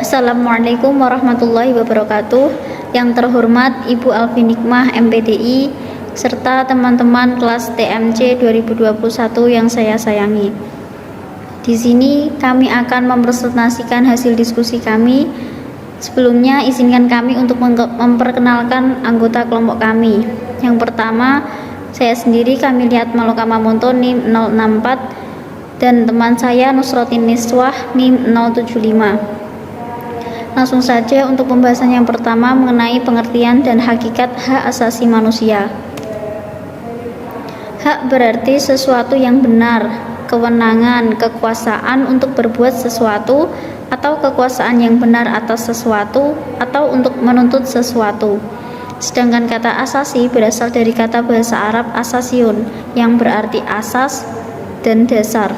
Assalamualaikum warahmatullahi wabarakatuh. Yang terhormat Ibu Alfi Nikmah MPDI serta teman-teman kelas TMC 2021 yang saya sayangi. Di sini kami akan mempresentasikan hasil diskusi kami. Sebelumnya izinkan kami untuk memperkenalkan anggota kelompok kami. Yang pertama, saya sendiri Kamiliat Maloka Mamonto NIM 064 dan teman saya Nusrotin Niswah NIM 075. Langsung saja untuk pembahasan yang pertama mengenai pengertian dan hakikat hak asasi manusia. Hak berarti sesuatu yang benar, kewenangan, kekuasaan untuk berbuat sesuatu, atau kekuasaan yang benar atas sesuatu, atau untuk menuntut sesuatu. Sedangkan kata asasi berasal dari kata bahasa Arab asasyun, yang berarti asas dan dasar.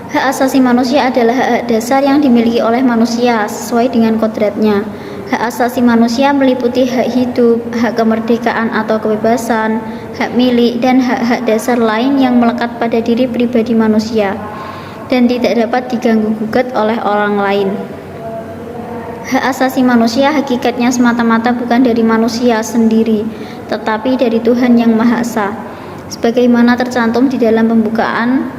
Hak asasi manusia adalah hak dasar yang dimiliki oleh manusia sesuai dengan kodratnya. Hak asasi manusia meliputi hak hidup, hak kemerdekaan atau kebebasan, hak milik, dan hak-hak dasar lain yang melekat pada diri pribadi manusia dan tidak dapat diganggu-gugat oleh orang lain. Hak asasi manusia hakikatnya semata-mata bukan dari manusia sendiri, tetapi dari Tuhan Yang Maha Esa. Sebagaimana tercantum di dalam pembukaan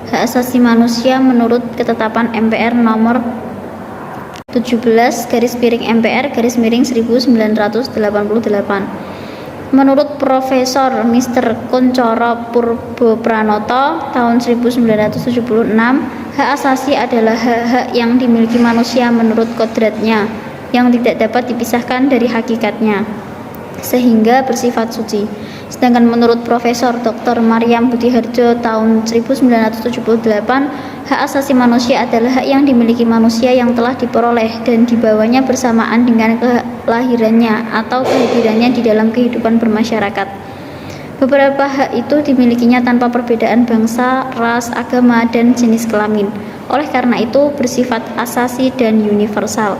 hak asasi manusia menurut ketetapan MPR nomor 17/MPR/1988. Menurut Profesor Mr. Kuncoro Purbopranoto tahun 1976, hak asasi adalah hak-hak yang dimiliki manusia menurut kodratnya yang tidak dapat dipisahkan dari hakikatnya sehingga bersifat suci. Sedangkan menurut Profesor Dr. Maryam Butiharjo tahun 1978, hak asasi manusia adalah hak yang dimiliki manusia yang telah diperoleh dan dibawanya bersamaan dengan kelahirannya atau kehadirannya di dalam kehidupan bermasyarakat. Beberapa hak itu dimilikinya tanpa perbedaan bangsa, ras, agama, dan jenis kelamin. Oleh karena itu bersifat asasi dan universal.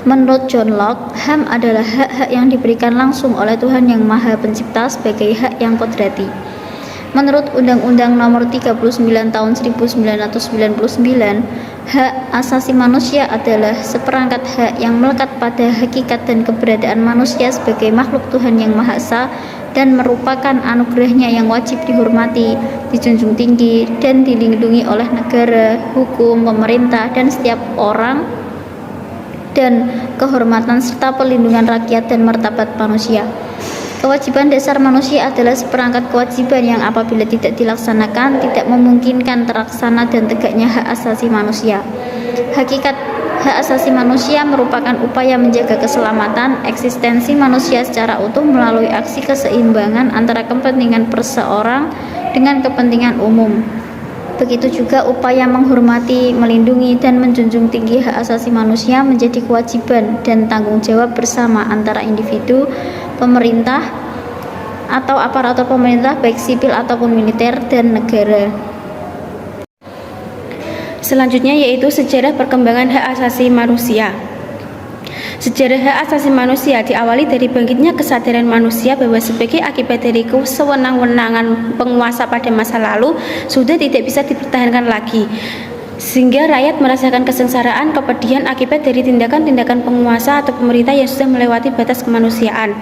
Menurut John Locke, HAM adalah hak-hak yang diberikan langsung oleh Tuhan Yang Maha Pencipta sebagai hak yang kodrati. Menurut Undang-Undang Nomor 39 Tahun 1999, hak asasi manusia adalah seperangkat hak yang melekat pada hakikat dan keberadaan manusia sebagai makhluk Tuhan Yang Maha Esa dan merupakan anugerahnya yang wajib dihormati, dijunjung tinggi, dan dilindungi oleh negara, hukum, pemerintah, dan setiap orang, dan kehormatan serta pelindungan rakyat dan martabat manusia. Kewajiban dasar manusia adalah seperangkat kewajiban yang apabila tidak dilaksanakan tidak memungkinkan terlaksana dan tegaknya hak asasi manusia. Hakikat hak asasi manusia merupakan upaya menjaga keselamatan eksistensi manusia secara utuh melalui aksi keseimbangan antara kepentingan perseorang dengan kepentingan umum. Begitu juga upaya menghormati, melindungi, dan menjunjung tinggi hak asasi manusia menjadi kewajiban dan tanggung jawab bersama antara individu, pemerintah, atau aparatur pemerintah baik sipil ataupun militer, dan negara. Selanjutnya yaitu sejarah perkembangan hak asasi manusia. Sejarah hak asasi manusia diawali dari bangkitnya kesadaran manusia bahwa sebagai akibat dari kesewenang-wenangan penguasa pada masa lalu sudah tidak bisa dipertahankan lagi, sehingga rakyat merasakan kesengsaraan kepedihan akibat dari tindakan-tindakan penguasa atau pemerintah yang sudah melewati batas kemanusiaan.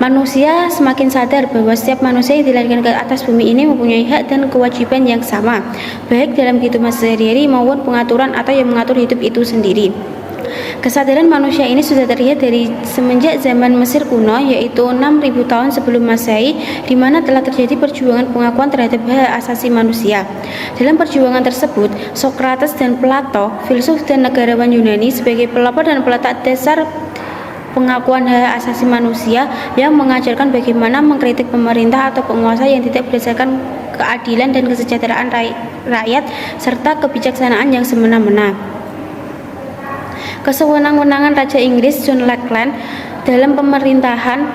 Manusia semakin sadar bahwa setiap manusia yang dilahirkan ke atas bumi ini mempunyai hak dan kewajiban yang sama, baik dalam kehidupan sehari-hari maupun pengaturan atau yang mengatur hidup itu sendiri. Kesadaran manusia ini sudah terlihat dari semenjak zaman Mesir kuno, yaitu 6000 tahun sebelum Masehi, di mana telah terjadi perjuangan pengakuan terhadap hak asasi manusia. Dalam perjuangan tersebut, Socrates dan Plato, filsuf dan negarawan Yunani, sebagai pelopor dan peletak dasar pengakuan hak asasi manusia yang mengajarkan bagaimana mengkritik pemerintah atau penguasa yang tidak berdasarkan keadilan dan kesejahteraan rakyat serta kebijaksanaan yang semena-mena. Kesewenang-wenangan Raja Inggris John Lackland dalam pemerintahan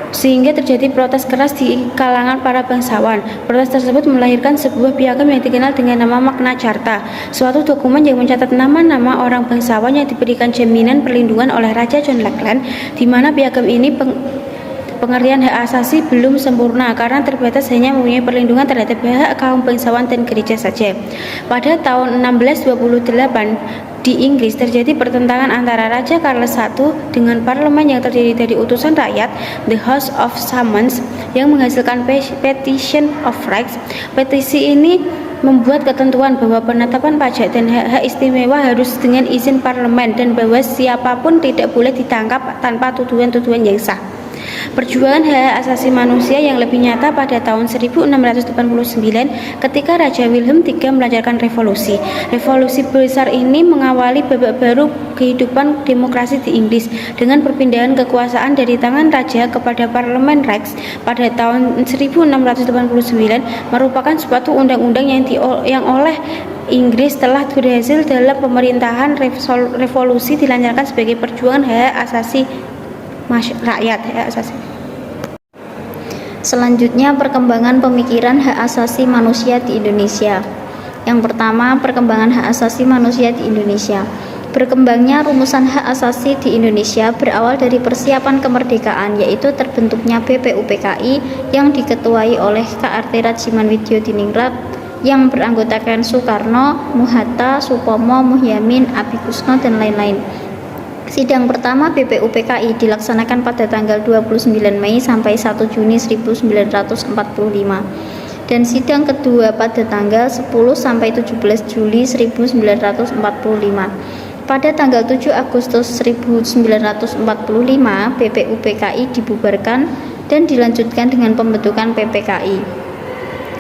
sehingga terjadi protes keras di kalangan para bangsawan. Protes tersebut melahirkan sebuah piagam yang dikenal dengan nama Magna Carta, suatu dokumen yang mencatat nama-nama orang bangsawan yang diberikan jaminan perlindungan oleh Raja John Lackland, di mana piagam ini pengertian hak asasi belum sempurna karena terbatas hanya mempunyai perlindungan terhadap hak kaum bangsawan dan gereja saja. Pada tahun 1628, Di Inggris terjadi pertentangan antara Raja Charles I dengan parlemen yang terdiri dari utusan rakyat, the House of Commons, yang menghasilkan Petition of Rights. Petisi ini membuat ketentuan bahwa penetapan pajak dan hak-hak istimewa harus dengan izin parlemen dan bahwa siapapun tidak boleh ditangkap tanpa tuduhan-tuduhan yang sah. Perjuangan hak asasi manusia yang lebih nyata pada tahun 1689 ketika Raja Wilhelm III melancarkan revolusi. Revolusi besar ini mengawali babak baru kehidupan demokrasi di Inggris dengan perpindahan kekuasaan dari tangan raja kepada parlemen Rex pada tahun 1689 merupakan suatu undang-undang yang oleh Inggris telah berhasil dalam pemerintahan revolusi dilancarkan sebagai perjuangan hak asasi rakyat, hak asasi. Selanjutnya, perkembangan pemikiran hak asasi manusia di Indonesia. Yang pertama, perkembangan hak asasi manusia di Indonesia. Berkembangnya rumusan hak asasi di Indonesia berawal dari persiapan kemerdekaan, yaitu terbentuknya BPUPKI yang diketuai oleh KRT Rajiman Widyodiningrat yang beranggotakan Soekarno, Muhatta, Supomo, Muhyamin, Abikusno, dan lain-lain. Sidang pertama BPUPKI dilaksanakan pada tanggal 29 Mei sampai 1 Juni 1945 dan sidang kedua pada tanggal 10 sampai 17 Juli 1945. Pada tanggal 7 Agustus 1945 BPUPKI dibubarkan dan dilanjutkan dengan pembentukan PPKI.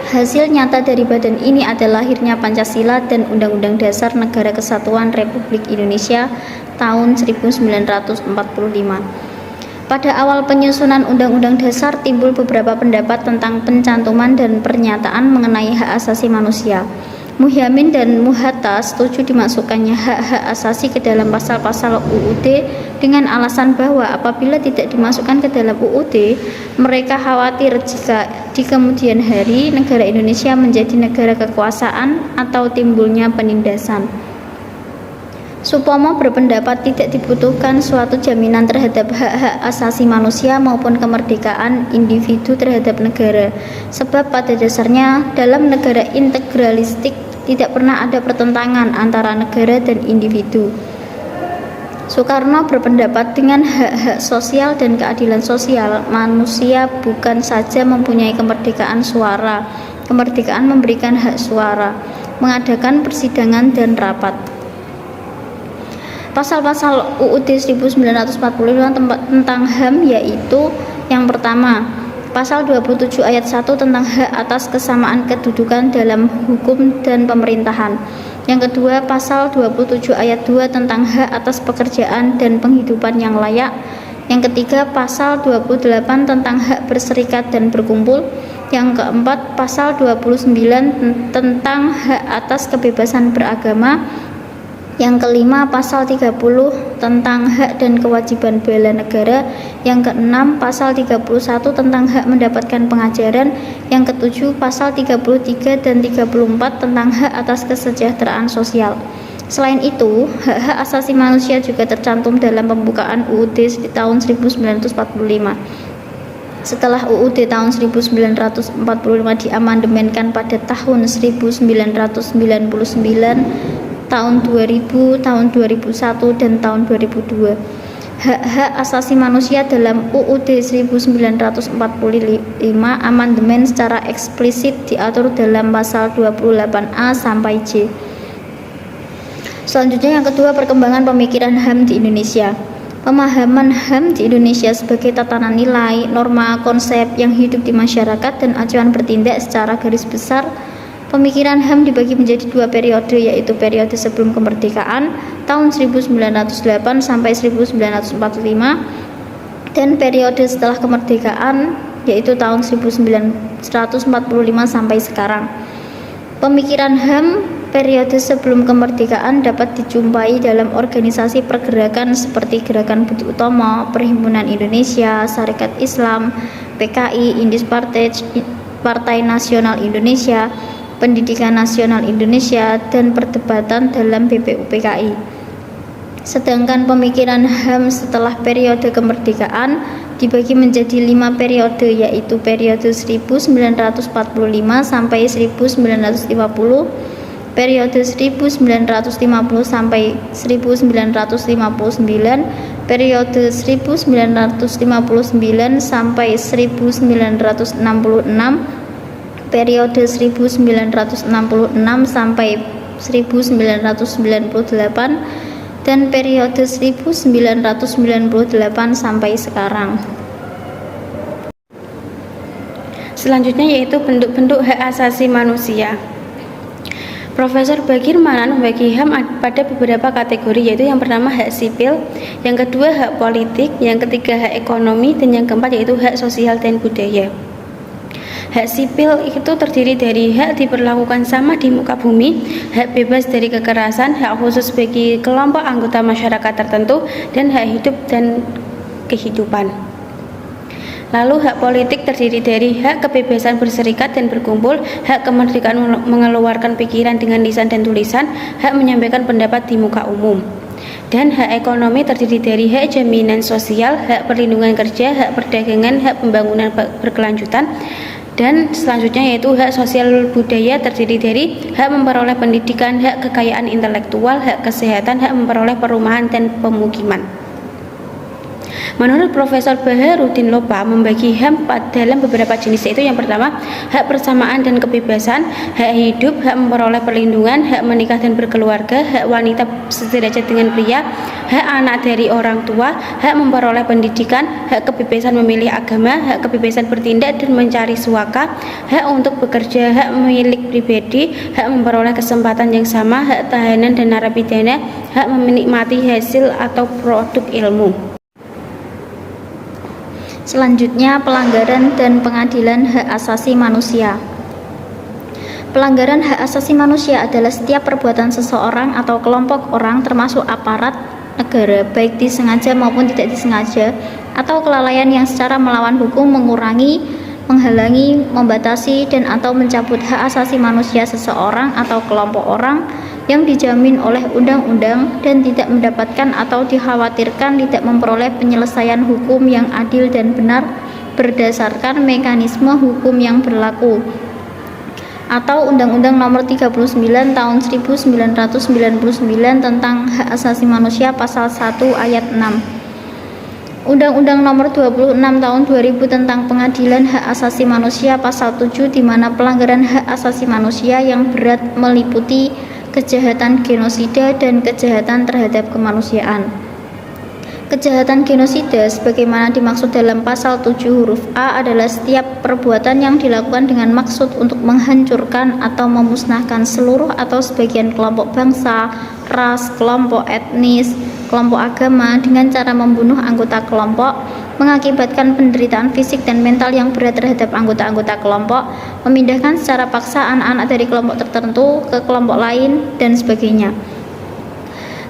Hasil nyata dari badan ini adalah lahirnya Pancasila dan Undang-Undang Dasar Negara Kesatuan Republik Indonesia tahun 1945. Pada awal penyusunan Undang-Undang Dasar timbul beberapa pendapat tentang pencantuman dan pernyataan mengenai hak asasi manusia. Muhyamin dan Muhatta setuju dimasukkannya hak-hak asasi ke dalam pasal-pasal UUD dengan alasan bahwa apabila tidak dimasukkan ke dalam UUD, mereka khawatir jika di kemudian hari negara Indonesia menjadi negara kekuasaan atau timbulnya penindasan. Supomo berpendapat tidak dibutuhkan suatu jaminan terhadap hak-hak asasi manusia maupun kemerdekaan individu terhadap negara, sebab pada dasarnya dalam negara integralistik tidak pernah ada pertentangan antara negara dan individu. Soekarno berpendapat dengan hak-hak sosial dan keadilan sosial, manusia bukan saja mempunyai kemerdekaan suara, kemerdekaan memberikan hak suara, mengadakan persidangan dan rapat. Pasal-pasal UUD 1945 tentang HAM yaitu yang pertama, pasal 27 ayat 1 tentang hak atas kesamaan kedudukan dalam hukum dan pemerintahan. Yang kedua, pasal 27 ayat 2 tentang hak atas pekerjaan dan penghidupan yang layak. Yang ketiga, pasal 28 tentang hak berserikat dan berkumpul. Yang keempat, pasal 29 tentang hak atas kebebasan beragama. Yang kelima, pasal 30 tentang hak dan kewajiban bela negara. Yang keenam, pasal 31 tentang hak mendapatkan pengajaran. Yang ketujuh, pasal 33 dan 34 tentang hak atas kesejahteraan sosial. Selain itu, hak-hak asasi manusia juga tercantum dalam pembukaan UUD di tahun 1945. Setelah UUD tahun 1945 diamandemenkan pada tahun 1999, tahun 2000, tahun 2001, dan tahun 2002. Hak-hak asasi manusia dalam UUD 1945 amandemen secara eksplisit diatur dalam pasal 28A sampai J. Selanjutnya yang kedua, perkembangan pemikiran HAM di Indonesia. Pemahaman HAM di Indonesia sebagai tatanan nilai, norma, konsep yang hidup di masyarakat dan acuan bertindak secara garis besar. Pemikiran HAM dibagi menjadi dua periode, yaitu periode sebelum kemerdekaan tahun 1908 sampai 1945 dan periode setelah kemerdekaan yaitu tahun 1945 sampai sekarang. Pemikiran HAM periode sebelum kemerdekaan dapat dijumpai dalam organisasi pergerakan seperti Gerakan Budi Utomo, Perhimpunan Indonesia, Sarekat Islam, PKI, Indis Partai Nasional Indonesia, Pendidikan Nasional Indonesia, dan perdebatan dalam BPUPKI. Sedangkan pemikiran HAM setelah periode kemerdekaan dibagi menjadi 5 periode, yaitu periode 1945 sampai 1950, periode 1950 sampai 1959, periode 1959 sampai 1966, periode 1966 sampai 1998, dan periode 1998 sampai sekarang. Selanjutnya yaitu bentuk-bentuk hak asasi manusia. Profesor Bagir Manan membagi HAM pada beberapa kategori, yaitu yang pertama hak sipil, yang kedua hak politik, yang ketiga hak ekonomi, dan yang keempat yaitu hak sosial dan budaya. Hak sipil itu terdiri dari hak diperlakukan sama di muka bumi, hak bebas dari kekerasan, hak khusus bagi kelompok anggota masyarakat tertentu, dan hak hidup dan kehidupan. Lalu hak politik terdiri dari hak kebebasan berserikat dan berkumpul, hak kemerdekaan mengeluarkan pikiran dengan lisan dan tulisan, hak menyampaikan pendapat di muka umum. Dan hak ekonomi terdiri dari hak jaminan sosial, hak perlindungan kerja, hak perdagangan, hak pembangunan berkelanjutan. Dan selanjutnya yaitu hak sosial budaya terdiri dari hak memperoleh pendidikan, hak kekayaan intelektual, hak kesehatan, hak memperoleh perumahan dan pemukiman. Menurut Profesor Baharudin Lopa membagi HAM dalam beberapa jenis, yaitu yang pertama hak persamaan dan kebebasan, hak hidup, hak memperoleh perlindungan, hak menikah dan berkeluarga, hak wanita sederajat dengan pria, hak anak dari orang tua, hak memperoleh pendidikan, hak kebebasan memilih agama, hak kebebasan bertindak dan mencari suaka, hak untuk bekerja, hak milik pribadi, hak memperoleh kesempatan yang sama, hak tahanan dan narapidana, hak menikmati hasil atau produk ilmu. Selanjutnya, pelanggaran dan pengadilan hak asasi manusia. Pelanggaran hak asasi manusia adalah setiap perbuatan seseorang atau kelompok orang termasuk aparat negara, baik disengaja maupun tidak disengaja, atau kelalaian yang secara melawan hukum mengurangi, menghalangi, membatasi, dan atau mencabut hak asasi manusia seseorang atau kelompok orang yang dijamin oleh undang-undang dan tidak mendapatkan atau dikhawatirkan tidak memperoleh penyelesaian hukum yang adil dan benar berdasarkan mekanisme hukum yang berlaku, atau Undang-Undang Nomor 39 Tahun 1999 tentang Hak Asasi Manusia Pasal 1 Ayat 6. Undang-Undang Nomor 26 Tahun 2000 tentang Pengadilan Hak Asasi Manusia Pasal 7, di mana pelanggaran hak asasi manusia yang berat meliputi kejahatan genosida dan kejahatan terhadap kemanusiaan. Kejahatan genosida sebagaimana dimaksud dalam pasal 7 huruf A adalah setiap perbuatan yang dilakukan dengan maksud untuk menghancurkan atau memusnahkan seluruh atau sebagian kelompok bangsa, ras, kelompok etnis, kelompok agama dengan cara membunuh anggota kelompok, mengakibatkan penderitaan fisik dan mental yang berat terhadap anggota-anggota kelompok, memindahkan secara paksa anak-anak dari kelompok tertentu ke kelompok lain, dan sebagainya.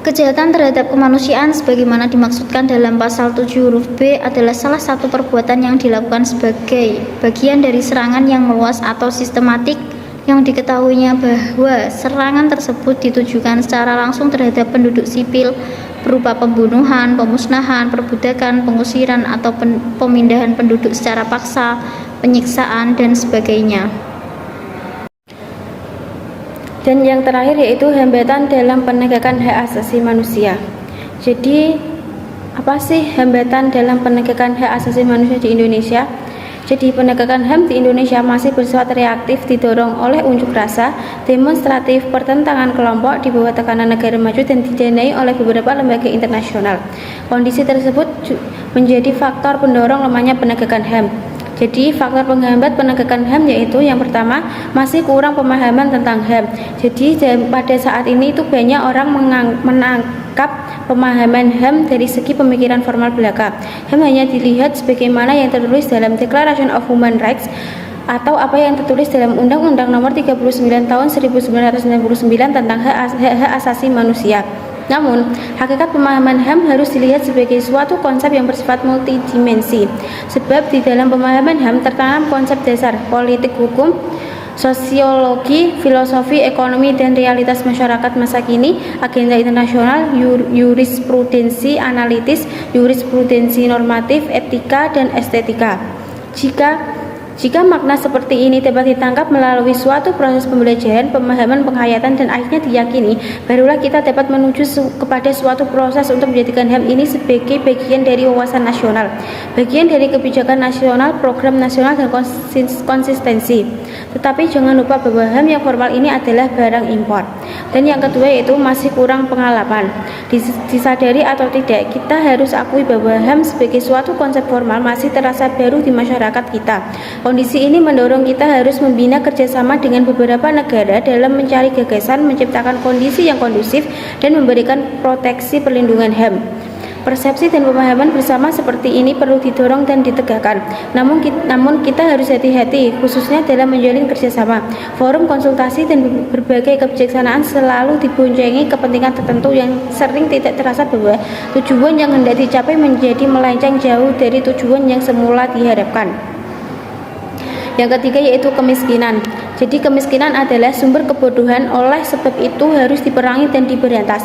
Kejahatan terhadap kemanusiaan sebagaimana dimaksudkan dalam pasal 7 huruf B adalah salah satu perbuatan yang dilakukan sebagai bagian dari serangan yang meluas atau sistematik yang diketahuinya bahwa serangan tersebut ditujukan secara langsung terhadap penduduk sipil berupa pembunuhan, pemusnahan, perbudakan, pengusiran atau pemindahan penduduk secara paksa, penyiksaan, dan sebagainya. Dan yang terakhir yaitu hambatan dalam penegakan hak asasi manusia. Jadi apa sih hambatan dalam penegakan hak asasi manusia di Indonesia? Jadi penegakan HAM di Indonesia masih bersifat reaktif, didorong oleh unjuk rasa, demonstratif, pertentangan kelompok di bawah tekanan negara maju dan didanai oleh beberapa lembaga internasional. Kondisi tersebut menjadi faktor pendorong lemahnya penegakan HAM. Jadi faktor penghambat penegakan HAM yaitu yang pertama masih kurang pemahaman tentang HAM. Jadi pada saat ini itu banyak orang menangkap pemahaman HAM dari segi pemikiran formal belaka. HAM hanya dilihat sebagaimana yang tertulis dalam Declaration of Human Rights atau apa yang tertulis dalam Undang-Undang Nomor 39 Tahun 1999 tentang hak asasi manusia. Namun, hakikat pemahaman HAM harus dilihat sebagai suatu konsep yang bersifat multidimensi. Sebab di dalam pemahaman HAM tertanam konsep dasar politik hukum, sosiologi, filosofi, ekonomi, dan realitas masyarakat masa kini, agenda internasional, jurisprudensi analitis, jurisprudensi normatif, etika, dan estetika. Jika Jika makna seperti ini dapat ditangkap melalui suatu proses pembelajaran, pemahaman, penghayatan, dan akhirnya diyakini, barulah kita dapat menuju kepada suatu proses untuk menjadikan HAM ini sebagai bagian dari wawasan nasional, bagian dari kebijakan nasional, program nasional, dan konsistensi. Tetapi jangan lupa bahwa HAM yang formal ini adalah barang impor. Dan yang kedua yaitu masih kurang pengalaman. Disadari atau tidak, kita harus akui bahwa HAM sebagai suatu konsep formal masih terasa baru di masyarakat kita. Kondisi ini mendorong kita harus membina kerjasama dengan beberapa negara dalam mencari gagasan, menciptakan kondisi yang kondusif, dan memberikan proteksi perlindungan HAM. Persepsi dan pemahaman bersama seperti ini perlu didorong dan ditegakkan. Namun kita harus hati-hati, khususnya dalam menjalin kerjasama. Forum konsultasi dan berbagai kebijaksanaan selalu diboncengi kepentingan tertentu yang sering tidak terasa bahwa tujuan yang hendak dicapai menjadi melenceng jauh dari tujuan yang semula diharapkan. Yang ketiga yaitu kemiskinan. Jadi kemiskinan adalah sumber kebodohan, oleh sebab itu harus diperangi dan diberantas.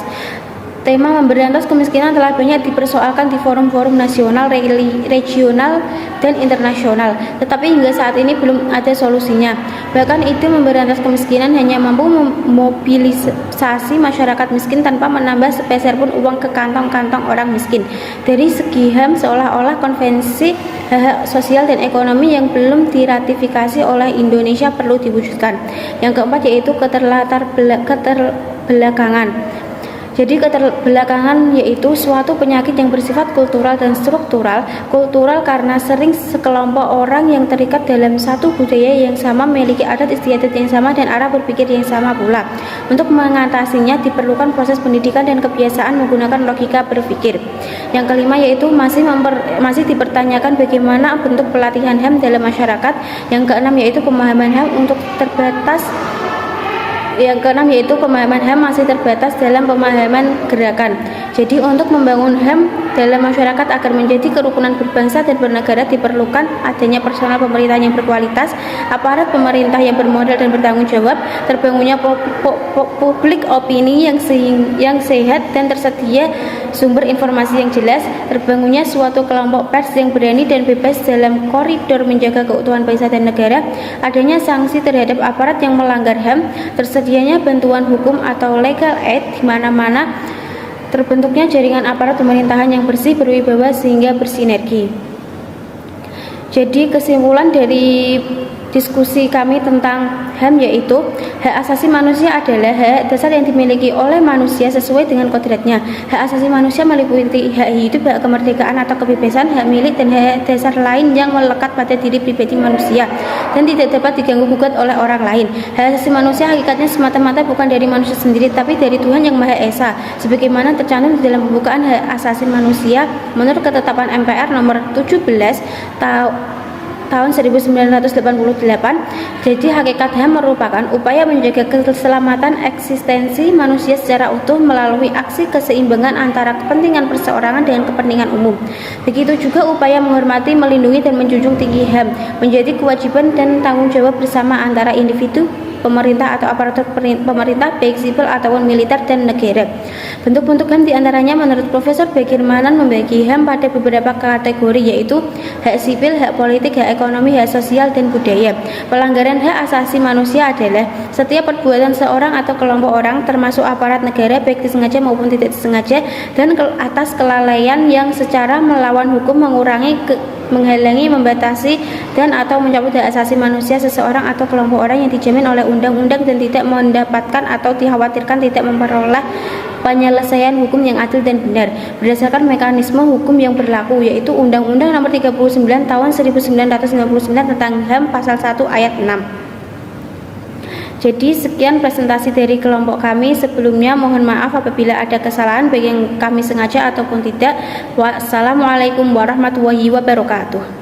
Tema memberantas kemiskinan telah banyak dipersoalkan di forum-forum nasional, regional, dan internasional, tetapi hingga saat ini belum ada solusinya. Bahkan ide memberantas kemiskinan hanya mampu memobilisasi masyarakat miskin tanpa menambah sepeser pun uang ke kantong-kantong orang miskin. Dari segi HAM, seolah-olah konvensi hak sosial dan ekonomi yang belum diratifikasi oleh Indonesia perlu diwujudkan. Yang keempat yaitu keterbelakangan. Jadi keterbelakangan yaitu suatu penyakit yang bersifat kultural dan struktural. Kultural karena sering sekelompok orang yang terikat dalam satu budaya yang sama, memiliki adat istiadat yang sama, dan arah berpikir yang sama pula. Untuk mengatasinya diperlukan proses pendidikan dan kebiasaan menggunakan logika berpikir. Yang kelima yaitu masih dipertanyakan bagaimana bentuk pelatihan HAM dalam masyarakat. Yang keenam yaitu pemahaman HAM untuk terbatas. Yang keenam yaitu pemahaman HAM masih terbatas dalam pemahaman gerakan. Jadi untuk membangun HAM dalam masyarakat agar menjadi kerukunan berbangsa dan bernegara diperlukan adanya personal pemerintahan yang berkualitas, aparat pemerintah yang bermodal dan bertanggung jawab, terbangunnya publik opini yang sehat dan tersedia sumber informasi yang jelas, terbangunnya suatu kelompok pers yang berani dan bebas dalam koridor menjaga keutuhan bangsa dan negara, adanya sanksi terhadap aparat yang melanggar HAM, tersedianya bantuan hukum atau legal aid di mana-mana, terbentuknya jaringan aparat pemerintahan yang bersih, berwibawa sehingga bersinergi. Jadi kesimpulan dari diskusi kami tentang HAM yaitu hak asasi manusia adalah hak dasar yang dimiliki oleh manusia sesuai dengan kodratnya. Hak asasi manusia meliputi hak hidup, hak kemerdekaan atau kebebasan, hak milik, dan hak dasar lain yang melekat pada diri pribadi manusia dan tidak dapat diganggu gugat oleh orang lain. Hak asasi manusia hakikatnya semata-mata bukan dari manusia sendiri, tapi dari Tuhan yang Maha Esa, sebagaimana tercantum di dalam pembukaan hak asasi manusia menurut ketetapan MPR nomor 17 tahun 1988. Jadi hakikat HAM merupakan upaya menjaga keselamatan eksistensi manusia secara utuh melalui aksi keseimbangan antara kepentingan perseorangan dengan kepentingan umum. Begitu juga upaya menghormati, melindungi, dan menjunjung tinggi HAM menjadi kewajiban dan tanggung jawab bersama antara individu, pemerintah atau aparatur pemerintah baik sipil ataupun militer dan negara. Bentuk-bentuk HAM diantaranya menurut Profesor Bagirmanan membagi HAM pada beberapa kategori yaitu hak sipil, hak politik, hak ekonomi, hak sosial, dan budaya. Pelanggaran hak asasi manusia adalah setiap perbuatan seorang atau kelompok orang termasuk aparat negara baik disengaja maupun tidak disengaja dan atas kelalaian yang secara melawan hukum menghalangi, membatasi, dan atau mencabut hak asasi manusia seseorang atau kelompok orang yang dijamin oleh undang-undang dan tidak mendapatkan atau dikhawatirkan tidak memperoleh penyelesaian hukum yang adil dan benar berdasarkan mekanisme hukum yang berlaku yaitu Undang-Undang Nomor 39 Tahun 1999 tentang HAM Pasal 1 Ayat 6. Jadi sekian presentasi dari kelompok kami. Sebelumnya mohon maaf apabila ada kesalahan baik yang kami sengaja ataupun tidak. Wassalamualaikum warahmatullahi wabarakatuh.